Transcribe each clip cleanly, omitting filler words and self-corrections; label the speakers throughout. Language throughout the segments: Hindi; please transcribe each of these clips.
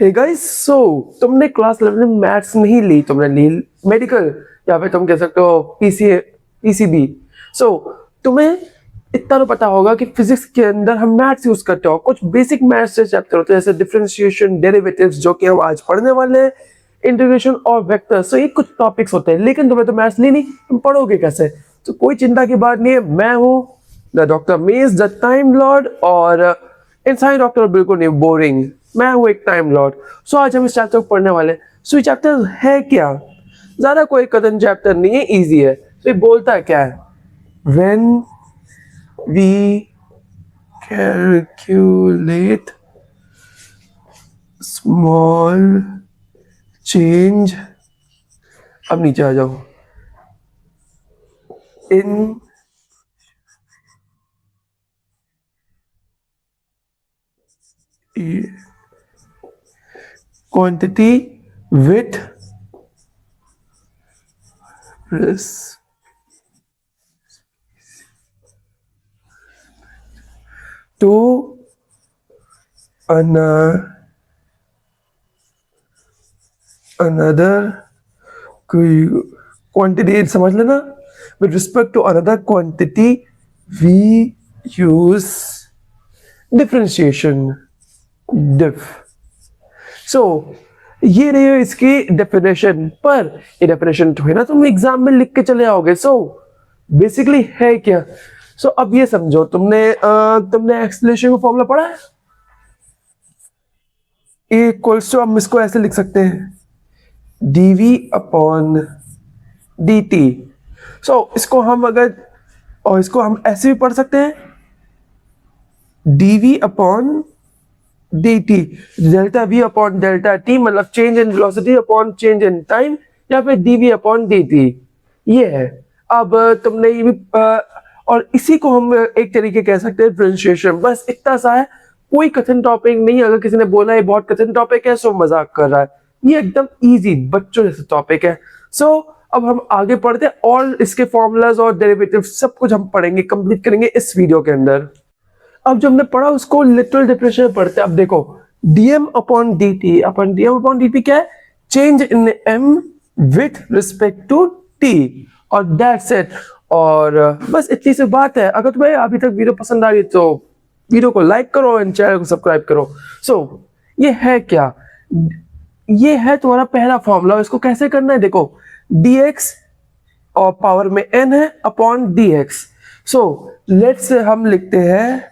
Speaker 1: हे गाइस, सो तुमने क्लास 11 में मैथ्स नहीं ली, तुमने ली मेडिकल या फिर तुम कह सकते हो पीसीबी। सो तुम्हें इतना तो पता होगा कि फिजिक्स के अंदर हम मैथ्स यूज करते हो, कुछ बेसिक मैथ्स से चैप्टर होते हैं जैसे डिफरेंशिएशन, डेरिवेटिव्स, जो कि हम आज पढ़ने वाले हैं, इंटीग्रेशन और वेक्टर। सो ये कुछ टॉपिक्स होते हैं, लेकिन तुम्हें तो मैथ्स ली नहीं, तुम पढ़ोगे कैसे? तो कोई चिंता की बात नहीं है, मैं हूँ द डॉक्टर मेज, द टाइम लॉर्ड। और इंसान डॉक्टर बिल्कुल नहीं बोरिंग, मैं हूँ एक टाइम लॉर्ड। सो आज हम इस चैप्टर को पढ़ने वाले हैं। सो ये चैप्टर है क्या? ज्यादा कोई कठिन चैप्टर नहीं है, इजी है। तो ये बोलता है क्या है? When we calculate small change, अब नीचे आ जाओ, इन quantity with respect to another quantity, समझ लेना। with respect to another quantity we use differentiation, diff। सो ये रही है इसकी डेफिनेशन। पर ये डेफिनेशन तो है ना, तुम एग्जाम में लिख के चले आओगे। सो बेसिकली है क्या? सो अब ये समझो, तुमने एक्सलेशन का फॉर्मूला पढ़ा है? ए इक्वल्स टू, हम इसको ऐसे लिख सकते हैं, डीवी अपॉन डी टी। सो इसको हम अगर, और इसको हम ऐसे भी पढ़ सकते हैं, DV upon D T, delta V upon delta T, मतलब change in velocity upon change in time, या फिर डीवी अपॉन डी टी। ये है। अब तुमने ये भी और इसी को हम एक तरीके कह सकते हैं डिफरेंशिएशन। बस इतना सा है, कोई कठिन टॉपिक नहीं। अगर किसी ने बोला ये बहुत कठिन टॉपिक है, सो मजाक कर रहा है। ये एकदम इजी बच्चों जैसे टॉपिक है। सो अब हम आगे पढ़ते हैं, और इसके फॉर्मूलाज और डेरिवेटिव सब कुछ हम पढ़ेंगे, कंप्लीट करेंगे इस वीडियो के अंदर। अब जो हमने पढ़ा उसको लिटरल डेफिनेशन में पढ़ते हैं। अब देखो, dm अपॉन dt, अपन dm अपॉन dt क्या है? Change in m with respect to t, और दैट्स इट। और बस इतनी सी बात है। अगर तुम्हें अभी तक वीडियो पसंद आ रही है तो वीडियो को लाइक करो एंड चैनल को सब्सक्राइब करो। सो ये है क्या? ये है तुम्हारा पहला फॉर्मूला। इसको कैसे करना है देखो, dx और पावर में n है अपॉन dx। सो लेट्स हम लिखते हैं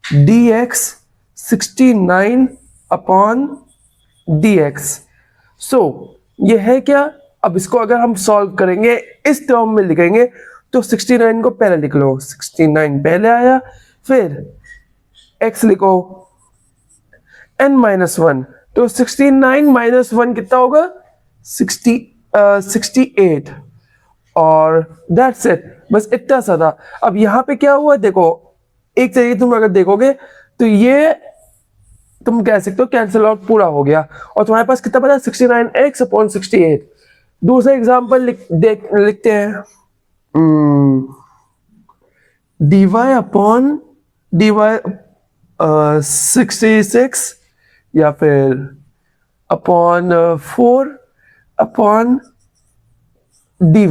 Speaker 1: dx 69 अपॉन dx। सो ये है क्या? अब इसको अगर हम सॉल्व करेंगे, इस टर्म में लिखेंगे, तो 69 को पहले लिख लो, 69 पहले आया, फिर x लिखो n माइनस वन, तो 69 माइनस वन कितना होगा? 68। और दैट्स इट, बस इतना सा था। अब यहां पे क्या हुआ देखो, एक तरीके तुम अगर देखोगे तो ये तुम कह सकते हो कैंसिल आउट पूरा हो गया, और तुम्हारे पास कितना बचा? 69x upon 68। दूसरा एग्जांपल लिखते हैं, dy अपॉन dy 66, या फिर upon 4 upon dy।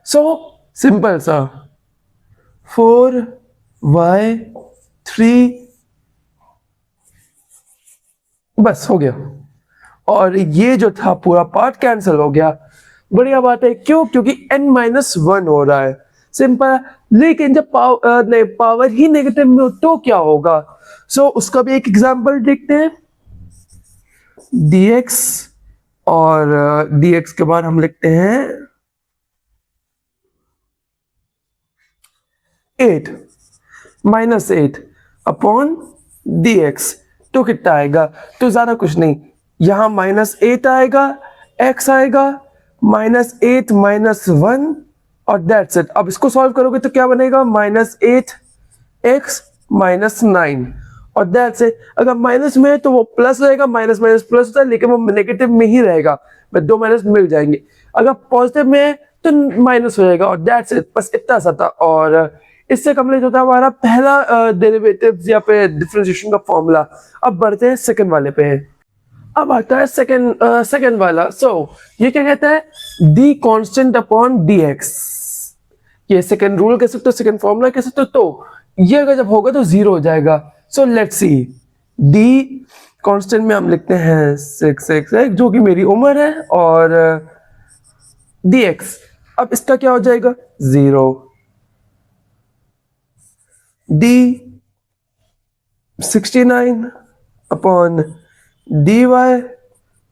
Speaker 1: So simple सा, 4y3, बस हो गया। और ये जो था पूरा पार्ट कैंसिल हो गया। बढ़िया बात है, क्यों? क्योंकि n माइनस वन हो रहा है, सिंपल है। लेकिन जब पावर ही नेगेटिव में हो तो क्या होगा? सो उसका भी एक एग्जांपल देखते हैं, dx, और dx के बाद हम लिखते हैं 8 माइनस 8 अपॉन dx। तो कितना आएगा? तो ज्यादा कुछ नहीं, यहां -8 आएगा, x आएगा -8 माइनस 1, और दैट्स इट। अब इसको सॉल्व करोगे तो क्या बनेगा? -8x माइनस 9, और दैट्स इट। अगर माइनस में है तो वो प्लस रहेगा, माइनस माइनस प्लस होता है, लेकिन वो नेगेटिव में ही रहेगा, दो माइनस मिल जाएंगे। अगर पॉजिटिव में है तो माइनस हो जाएगा, और दैट्स इट। बस इतना सा था, और इससे कंप्लीट होता है हमारा पहला डेरिवेटिव्स या फिर डिफरेंशिएशन का फॉर्मूला। अब बढ़ते हैं सेकंड वाले पे। अब आता है सेकंड वाला। ये क्या कहता है, D constant upon D X. ये सेकंड रूल कह सकते हो, सेकंड फॉर्मूला कह सकते हो। तो ये अगर जब होगा तो जीरो हो जाएगा। So let's see, D constant में हम लिखते हैं 6 जो कि मेरी उम्र है, और डी एक्स, अब इसका क्या हो जाएगा, zero. D 69 upon D Y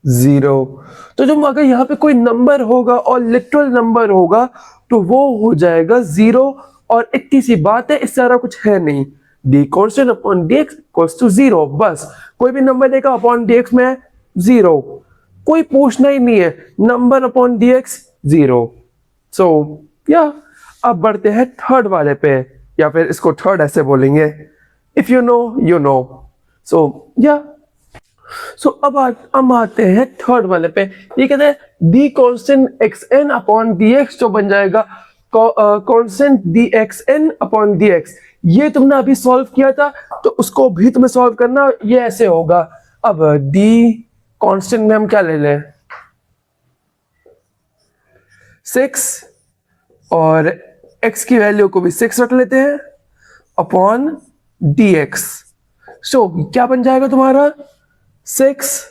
Speaker 1: zero. तो जब अगर यहाँ पे कोई नंबर होगा और लिटरल नंबर होगा तो वो हो जाएगा जीरो। और इतनी सी बात है, इससे ज्यादा कुछ है नहीं। D constant upon D X equals to zero. बस कोई भी नंबर देगा अपॉन डी एक्स में जीरो, कोई पूछना ही नहीं है, number upon D X zero. So या अब बढ़ते हैं थर्ड वाले पे, या फिर इसको थर्ड ऐसे बोलेंगे, if you know you know. So अब हम आते हैं थर्ड वाले पे। ये कहते हैं D constant X N upon D X, जो बन जाएगा constant D X N upon D X. ये तुमने अभी सॉल्व किया था, तो उसको भी तुम्हें सॉल्व करना। ये ऐसे होगा, अब डी कॉन्स्टेंट में हम क्या ले लें, 6, और x की वैल्यू को भी 6 रख लेते हैं अपॉन डी एक्स। सो क्या बन जाएगा तुम्हारा, 6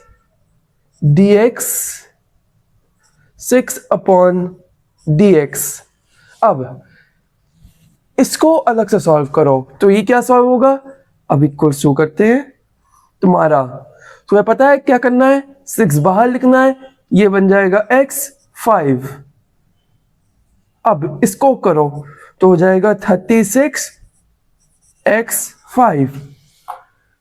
Speaker 1: dx 6 अपॉन dx। अब इसको अलग से सॉल्व करो, तो ये क्या सॉल्व होगा, अब इक्वल टू करते हैं तुम्हारा, तुम्हें पता है क्या करना है, 6 बाहर लिखना है, ये बन जाएगा x 5। अब इसको करो तो हो जाएगा 36 x 5,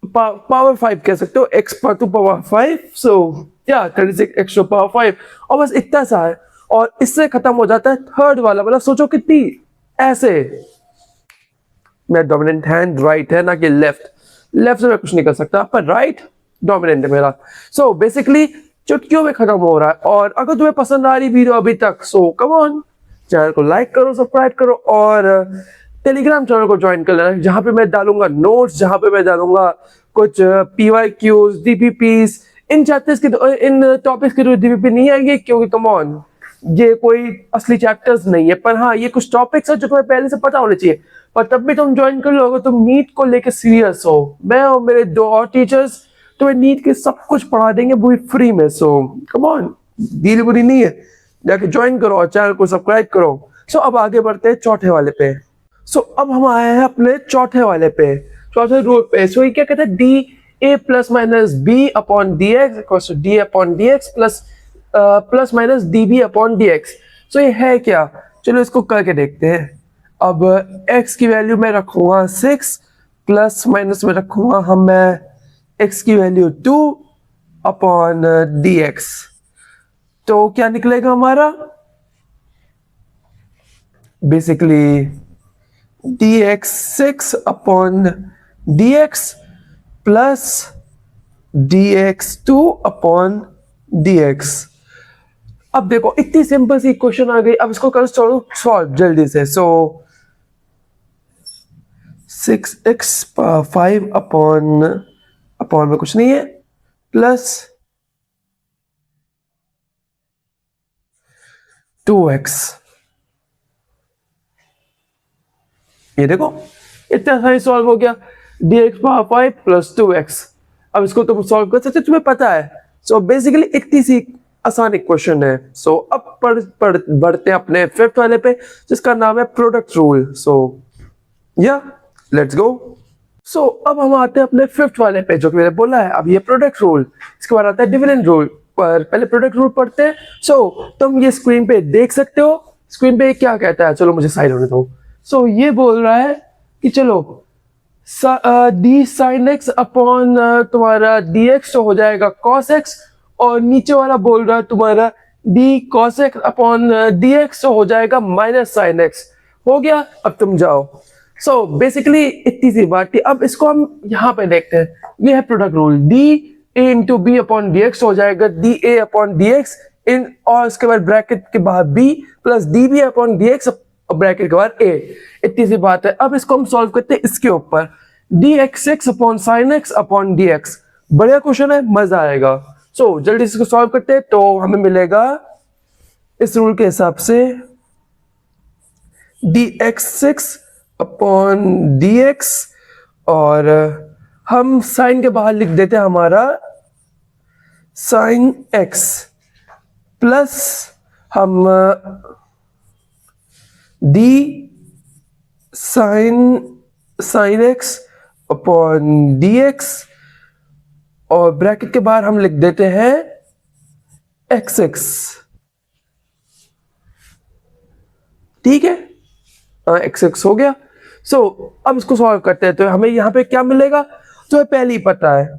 Speaker 1: पावर 5 कह सकते हो, x टू पावर 5। सो या 36 x टू पावर 5, और बस इतना सा है, और इससे खत्म हो जाता है थर्ड वाला। मतलब सोचो कितनी, ऐसे मेरा डोमिनेंट हैंड राइट है, ना कि लेफ्ट से मैं कुछ नहीं कर सकता, पर राइट डोमिनेंट है मेरा। सो बेसिकली चुटकियों में खत्म हो रहा है। और अगर तुम्हें पसंद आ रही वीडियो अभी तक, सो कम ऑन, चैनल को लाइक करो, सब्सक्राइब करो, और टेलीग्राम चैनल को ज्वाइन कर लेना, जहां पे मैं डालूंगा नोट्स, जहां पे मैं डालूंगा कुछ PYQs, DPPs। इन चैप्टर्स के, इन टॉपिक्स के DPP नहीं आएंगे, क्योंकि कम ऑन, ये कोई असली चैप्टर्स नहीं है, पर हाँ ये कुछ टॉपिक्स है जो तुम्हें पहले से पता होने चाहिए। पर तब भी तुम ज्वाइन कर लो अगर तुम नीट को लेकर सीरियस हो। मैं और मेरे 2 और टीचर्स तुम्हें नीट के सब कुछ पढ़ा देंगे, वो भी फ्री में। सो कम ऑन, डील बुरी नहीं है, जाके ज्वाइन करो और चैनल को सब्सक्राइब करो। सो अब आगे बढ़ते हैं चौथे वाले पे। सो अब हम आए हैं अपने चौथे वाले पे, चौथे रूल पे। सो ये क्या कहते हैं, D A plus minus B upon D X equals to D upon D X plus minus D B upon D X. So ये है क्या, चलो इसको करके देखते हैं। अब x की वैल्यू में रखूंगा 6, प्लस माइनस में रखूंगा मैं x की वैल्यू 2 अपॉन डी एक्स। तो क्या निकलेगा हमारा, basically dx 6 upon dx plus dx 2 upon dx। अब देखो इतनी सिंपल सी क्वेश्चन आ गई, अब इसको करो सॉल्व जल्दी से। सो 6x 5 अपॉन में कुछ नहीं है, प्लस 2x। ये देखो इतना सारी सॉल्व हो गया, dx पावर 5 प्लस 2x। अब इसको तुम सॉल्व कर सकते, तुम्हें पता है। सो बेसिकली इतनी सी आसान क्वेश्चन है। सो अब बढ़ते हैं अपने फिफ्थ वाले पे, जिसका नाम है प्रोडक्ट रूल। सो या लेट्स गो। सो अब हम आते हैं अपने फिफ्थ वाले पे, जो कि मैंने बोला है अब ये प्रोडक्ट रूल। इसके बाद आता है डिविडेंड रूल, पर पहले प्रोडक्ट रूल पढ़ते हैं। सो तुम ये स्क्रीन पे देख सकते हो, स्क्रीन पे क्या कहता है, चलो मुझे साइड होने दो। सो ये बोल रहा है कि चलो डी साइन एक्स अपॉन तुम्हारा डी एक्स तो हो जाएगा कॉस एक्स, और नीचे वाला बोल रहा है तुम्हारा D cos x upon D x तो हो जाएगा माइनस साइन एक्स। हो गया, अब तुम जाओ। सो बेसिकली इतनी सी बात थी। अब इसको हम यहाँ पे देखते हैं, ये है product rule, D A into B upon D X हो जाएगा D A upon D X in, और उसके बाद ब्रैकेट के बाहर B plus D B upon D X bracket के बाद ए। इतनी सी बात है। अब इसको हम सॉल्व करते हैं इसके ऊपर, D x x upon sine x upon D x. बढ़िया क्वेश्चन है, मजा आएगा। सो जल्दी से इसको सॉल्व करते हैं। तो हमें मिलेगा इस रूल के हिसाब से dx6 अपॉन dx, और हम साइन के बाहर लिख देते हैं हमारा साइन x, प्लस हम d sine x upon dx, और ब्रैकेट के बाहर हम लिख देते हैं x6। ठीक है, x6 हो गया। सो अब इसको सॉल्व करते हैं। तो हमें यहां पे क्या मिलेगा, तो पहले ही पता है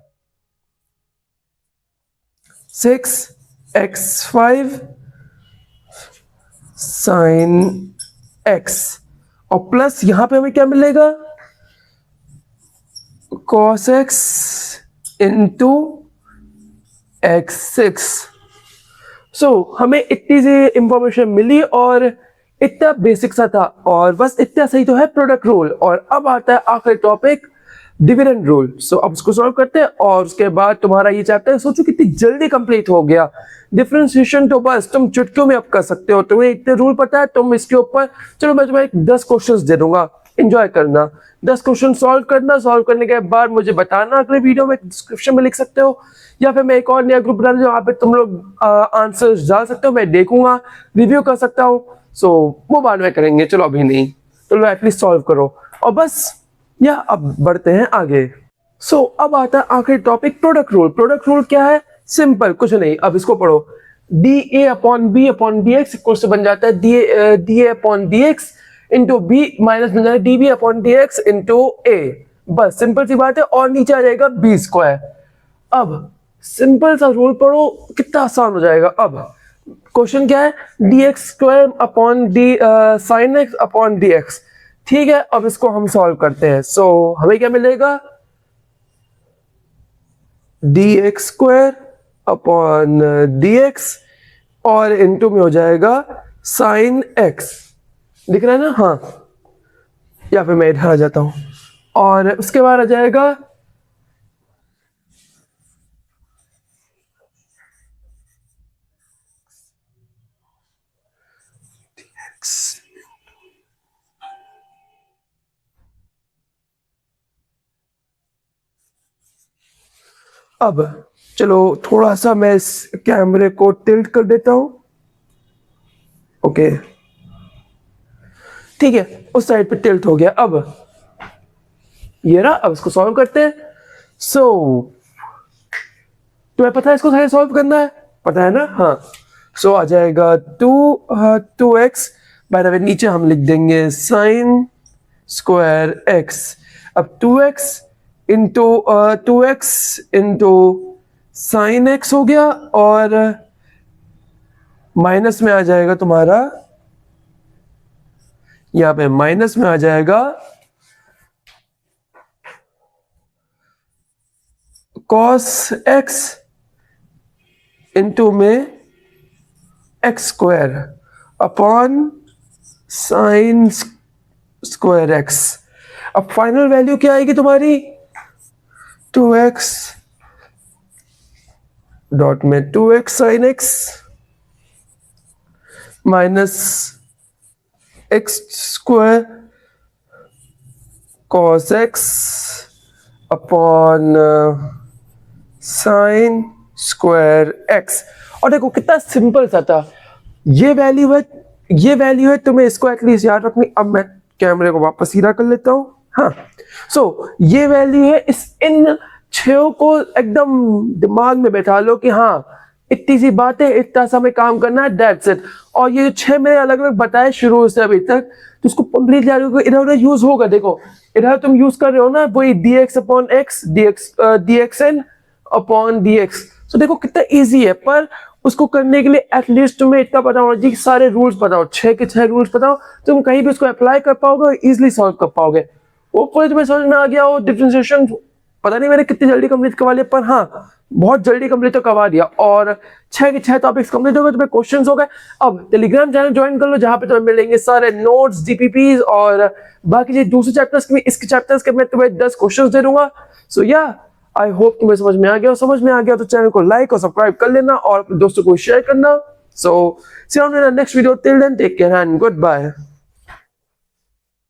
Speaker 1: 6x5 साइन x, और प्लस यहां पे हमें क्या मिलेगा, cos x इंटू x6। सो हमें इतनी सी इंफॉर्मेशन मिली और इतना बेसिक सा था, और बस इतना सही तो है प्रोडक्ट रूल। और अब आता है आखिरी टॉपिक, डिविडेंड रूल। सो अब इसको सॉल्व करते हैं, और उसके बाद तुम्हारा ये चैप्टर सोचो कितनी जल्दी कंप्लीट हो गया। डिफरेंशिएशन तो बस तुम चुटकियों में अब कर सकते हो, तुम्हें इतने रूल पता है। तुम इसके ऊपर चलो मैं तुम्हें 10 क्वेश्चंस दे दूंगा, एंजॉय करना। 10 क्वेश्चन सॉल्व करना, सॉल्व करने के बाद मुझे बताना, अगले वीडियो में डिस्क्रिप्शन में लिख सकते हो, या फिर मैं एक और नया ग्रुप बना दूं जहाँ पे तुम लोग आंसर्स डाल सकते हो, मैं देखूंगा, रिव्यू कर सकता हूँ। सो वो बाद में करेंगे, चलो अभी नहीं, चलो एटलीस्ट सॉल्व करो। और बस या अब बढ़ते हैं आगे। सो अब आता है आखिरी topic, product rule. Product rule क्या है, सिंपल, कुछ नहीं, अब इसको पढ़ो। D upon B upon D X equal से बन जाता है D A upon D X into B, minus बन जाता है D B upon D X into A. बस सिंपल सी बात है, और नीचे आ जाएगा बी स्क्वायर। अब सिंपल सा रूल पढ़ो, कितना आसान हो जाएगा। अब क्वेश्चन क्या है, D x square upon D sine x upon D x. ठीक है, अब इसको हम सॉल्व करते हैं। सो हमें क्या मिलेगा, D x square upon D x, और इनटू में हो जाएगा साइन एक्स। दिख रहा है ना, हाँ, या फिर मैं इधर आ जाता हूं, और उसके बाद आ जाएगा अब चलो थोड़ा सा मैं इस कैमरे को टिल्ट कर देता हूं। ओके, ठीक है, उस साइड पे टिल्ट हो गया। अब ये रहा, अब इसको सॉल्व करते हैं। सो तुम्हें पता है इसको साइड सॉल्व करना है, पता है ना, हाँ। सो आ जाएगा 2x, बाय द वे नीचे हम लिख देंगे साइन स्क्वायर x। अब 2x इंटू साइन x हो गया, और माइनस में आ जाएगा तुम्हारा, यहां पे माइनस में आ जाएगा cos x इंटू में x square upon sine square x। अब फाइनल वैल्यू क्या आएगी तुम्हारी, 2x डॉट में 2x sine x minus x square cos x upon sine square x। और देखो कितना सिंपल सा था, ये वैल्यू है, तुम्हें इसको एटलीस्ट याद रखनी। अब मैं कैमरे को वापस सीधा कर लेता हूं, हाँ। सो ये वैल्यू है, इन छो को एकदम दिमाग में बैठा लो कि हाँ इतनी सी बात है, इतना सा हमें काम करना है, दैट्स इट। और ये 6 मैंने अलग अलग बताए शुरू से अभी तक, तो उसको कंप्लीट इधर उधर यूज होगा। देखो इधर तुम यूज कर रहे हो ना वही dx upon x, dxn upon dx। तो देखो कितना इजी है, पर उसको करने के लिए एटलीस्ट तुम्हें इतना पता होना चाहिए कि सारे रूल्स पता हो, 6 के 6 रूल्स पता हो, तुम कहीं भी उसको अप्लाई कर पाओगे और इजिली सॉल्व कर पाओगे। वो पूरे तुम्हें समझ में आ गया हो। डिफरेंशिएशन पता नहीं मैंने कितनी जल्दी कंप्लीट करवा लिया, पर हाँ बहुत जल्दी कंप्लीट तो करवा दिया, और 6 के 6 टॉपिक्स कंप्लीट हो गए, तुम्हें क्वेश्चंस हो गए। अब टेलीग्राम चैनल ज्वाइन कर लो, जहां पे तुम्हें मिलेंगे सारे नोट्स, जीपीपीज, और बाकी जो दूसरे चैप्टर्स के, इसके चैप्टर्स के मैं तुम्हें 10 क्वेश्चंस दे दूंगा। सो या आई होप तुम्हें समझ में आ गया, और समझ में आ गया तो चैनल को लाइक और सब्सक्राइब कर लेना और अपने दोस्तों को शेयर करना। So see you in the next video, till then take care and good bye.